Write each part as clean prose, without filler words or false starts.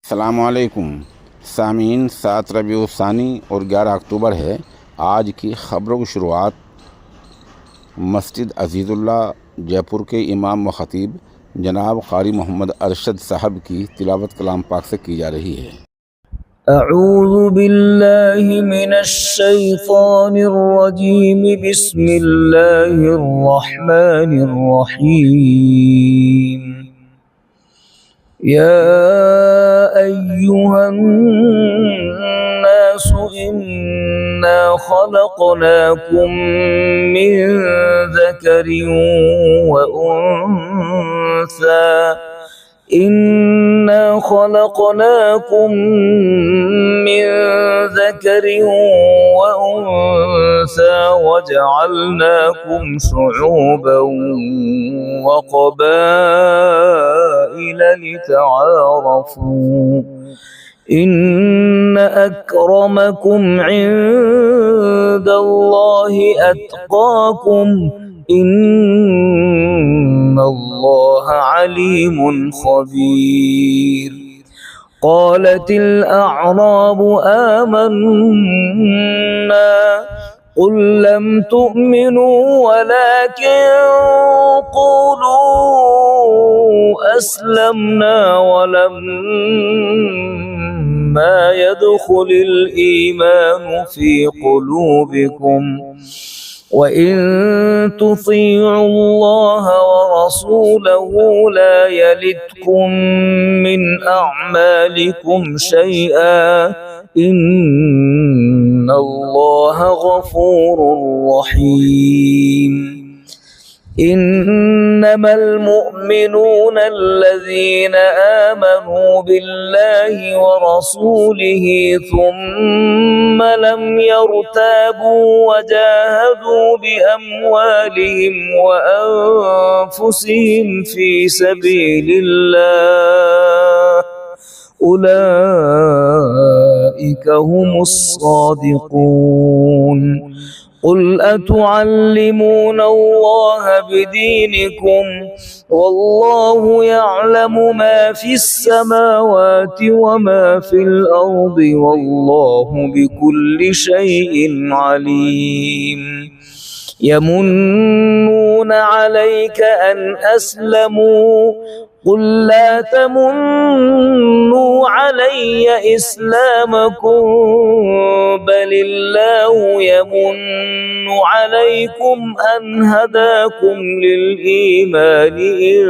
अस्सलामुअलैकुम सामीन। 7 रबीउल सानी और 11 अक्टूबर है। आज की ख़बरों की शुरुआत मस्जिद अज़ीज़ुल्लाह जयपुर के इमाम व ख़तीब जनाब क़ारी मोहम्मद अरशद साहब की तिलावत कलाम पाक से की जा रही है। अऊज़ु बिल्लाहि मिनश शैतानिर रजीम। बिस्मिल्लाहिर रहमानिर रहीम। या अय्युहन नासु इन्ना खलक़नाकुम मिन ज़करिन व उन्सा إنا خلقناكم من ذكر وأنثى وجعلناكم شعوبا وقبائل لتعارفوا إن أكرمكم عند الله أتقاكم إن الله عليم خبير. قالت الأعراب آمنا قل لم تؤمنوا ولكن قولوا أسلمنا ولما يدخل الإيمان في قلوبكم وإن تطيعوا الله ورسوله لا يلتكم من أعمالكم شيئا إن الله غفور رحيم. إنما المؤمنون الذين آمنوا بالله ورسوله ثم لم يرتابوا وجاهدوا بأموالهم وأنفسهم في سبيل الله أولئك هم الصادقون. قل أتعلمون الله بدينكم والله يعلم ما في السماوات وما في الأرض والله بكل شيء عليم. يمنون عليك أن أسلموا قل لا تمنوا علي إسلامكم بل الله يمن عليكم أن هداكم للإيمان إن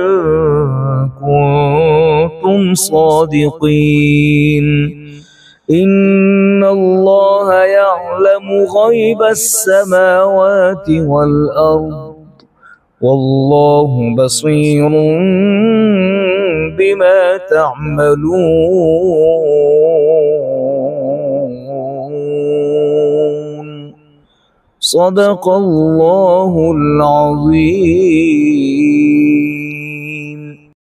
كنتم صادقين. إن الله يعلم غيب السماوات والأرض والله بصير بما تعملون. صدق الله العظيم.